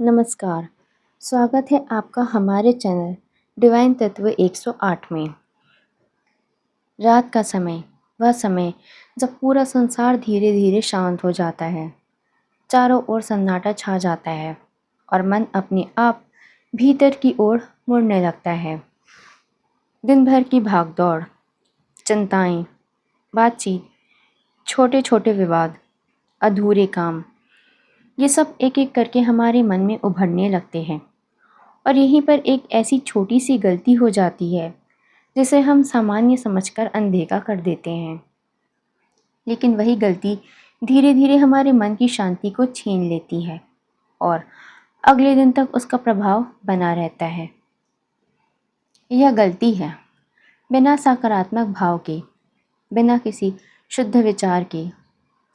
नमस्कार, स्वागत है आपका हमारे चैनल डिवाइन तत्व 108 में। रात का समय, वह समय जब पूरा संसार धीरे धीरे शांत हो जाता है, चारों ओर सन्नाटा छा जाता है और मन अपने आप भीतर की ओर मुड़ने लगता है। दिन भर की भागदौड़, चिंताएं, बातचीत, छोटे छोटे विवाद, अधूरे काम, ये सब एक एक करके हमारे मन में उभरने लगते हैं और यहीं पर एक ऐसी छोटी सी गलती हो जाती है जिसे हम सामान्य समझकर अनदेखा कर देते हैं। लेकिन वही गलती धीरे धीरे हमारे मन की शांति को छीन लेती है और अगले दिन तक उसका प्रभाव बना रहता है। यह गलती है बिना सकारात्मक भाव के, बिना किसी शुद्ध विचार के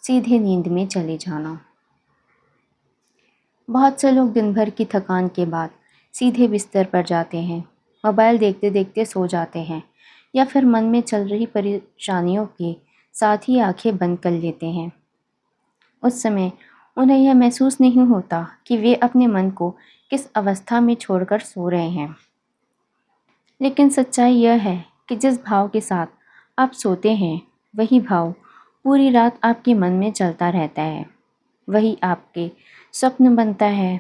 सीधे नींद में चले जाना। बहुत से लोग दिन भर की थकान के बाद सीधे बिस्तर पर जाते हैं, मोबाइल देखते देखते सो जाते हैं या फिर मन में चल रही परेशानियों के साथ ही आंखें बंद कर लेते हैं। उस समय उन्हें यह महसूस नहीं होता कि वे अपने मन को किस अवस्था में छोड़कर सो रहे हैं। लेकिन सच्चाई यह है कि जिस भाव के साथ आप सोते हैं, वही भाव पूरी रात आपके मन में चलता रहता है। वही आपके स्वप्न बनता है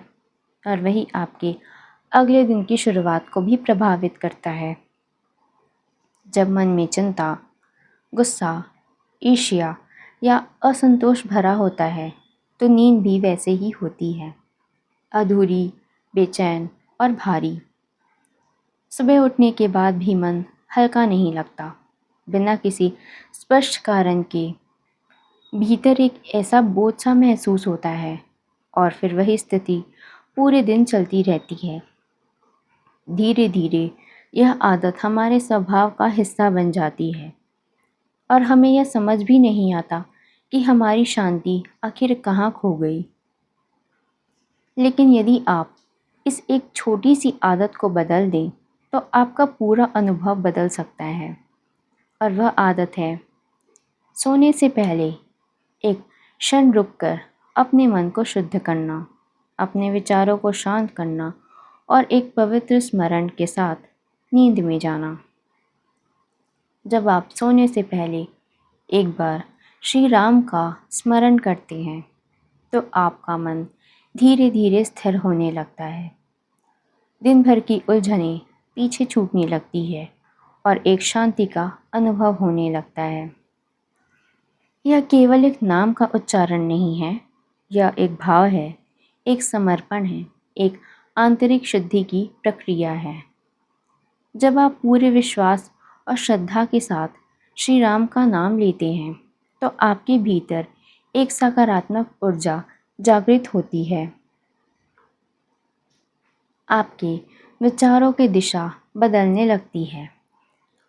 और वही आपके अगले दिन की शुरुआत को भी प्रभावित करता है। जब मन में चिंता, गुस्सा, ईर्ष्या या असंतोष भरा होता है तो नींद भी वैसे ही होती है, अधूरी, बेचैन और भारी। सुबह उठने के बाद भी मन हल्का नहीं लगता। बिना किसी स्पष्ट कारण के भीतर एक ऐसा बोझ सा महसूस होता है और फिर वही स्थिति पूरे दिन चलती रहती है। धीरे धीरे यह आदत हमारे स्वभाव का हिस्सा बन जाती है और हमें यह समझ भी नहीं आता कि हमारी शांति आखिर कहाँ खो गई। लेकिन यदि आप इस एक छोटी सी आदत को बदल दें तो आपका पूरा अनुभव बदल सकता है। और वह आदत है सोने से पहले एक क्षण रुककर अपने मन को शुद्ध करना, अपने विचारों को शांत करना और एक पवित्र स्मरण के साथ नींद में जाना। जब आप सोने से पहले एक बार श्री राम का स्मरण करते हैं तो आपका मन धीरे धीरे स्थिर होने लगता है। दिन भर की उलझनें पीछे छूटने लगती है और एक शांति का अनुभव होने लगता है। यह केवल एक नाम का उच्चारण नहीं है, यह एक भाव है, एक समर्पण है, एक आंतरिक शुद्धि की प्रक्रिया है। जब आप पूरे विश्वास और श्रद्धा के साथ श्री राम का नाम लेते हैं तो आपके भीतर एक सकारात्मक ऊर्जा जागृत होती है। आपके विचारों की दिशा बदलने लगती है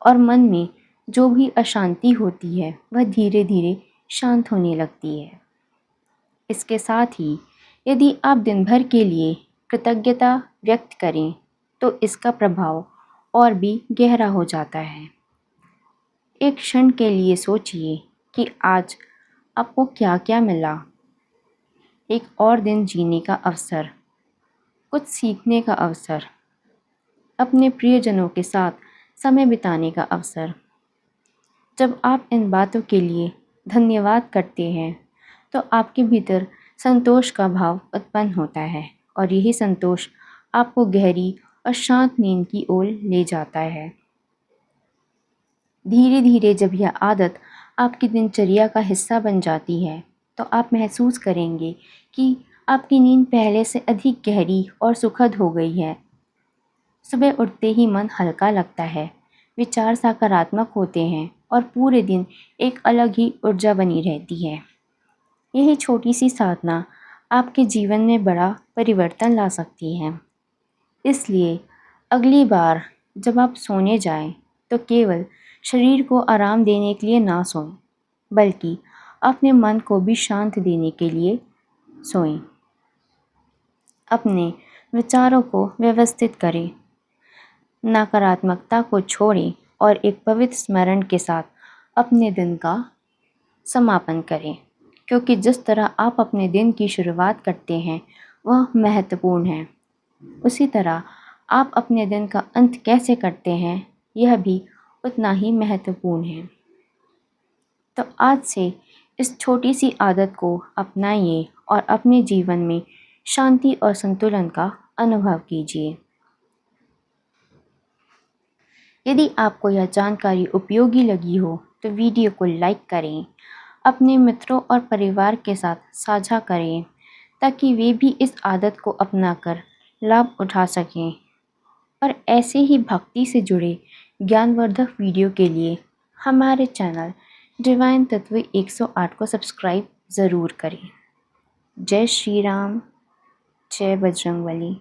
और मन में जो भी अशांति होती है वह धीरे धीरे शांत होने लगती है। इसके साथ ही यदि आप दिन भर के लिए कृतज्ञता व्यक्त करें तो इसका प्रभाव और भी गहरा हो जाता है। एक क्षण के लिए सोचिए कि आज आपको क्या क्या मिला। एक और दिन जीने का अवसर, कुछ सीखने का अवसर, अपने प्रियजनों के साथ समय बिताने का अवसर। जब आप इन बातों के लिए धन्यवाद करते हैं तो आपके भीतर संतोष का भाव उत्पन्न होता है और यही संतोष आपको गहरी और शांत नींद की ओर ले जाता है। धीरे धीरे जब यह आदत आपकी दिनचर्या का हिस्सा बन जाती है तो आप महसूस करेंगे कि आपकी नींद पहले से अधिक गहरी और सुखद हो गई है। सुबह उठते ही मन हल्का लगता है, विचार सकारात्मक होते हैं और पूरे दिन एक अलग ही ऊर्जा बनी रहती है। यही छोटी सी साधना आपके जीवन में बड़ा परिवर्तन ला सकती है। इसलिए अगली बार जब आप सोने जाएं तो केवल शरीर को आराम देने के लिए ना सोएं, बल्कि अपने मन को भी शांत देने के लिए सोएं। अपने विचारों को व्यवस्थित करें, नकारात्मकता को छोड़ें और एक पवित्र स्मरण के साथ अपने दिन का समापन करें। क्योंकि जिस तरह आप अपने दिन की शुरुआत करते हैं वह महत्वपूर्ण है। उसी तरह आप अपने दिन का अंत कैसे करते हैं, यह भी उतना ही महत्वपूर्ण है। तो आज से इस छोटी सी आदत को अपनाइए और अपने जीवन में शांति और संतुलन का अनुभव कीजिए। यदि आपको यह जानकारी उपयोगी लगी हो तो वीडियो को लाइक करें, अपने मित्रों और परिवार के साथ साझा करें ताकि वे भी इस आदत को अपनाकर लाभ उठा सकें। और ऐसे ही भक्ति से जुड़े ज्ञानवर्धक वीडियो के लिए हमारे चैनल डिवाइन तत्व 108 को सब्सक्राइब ज़रूर करें। जय श्री राम, जय बजरंगबली।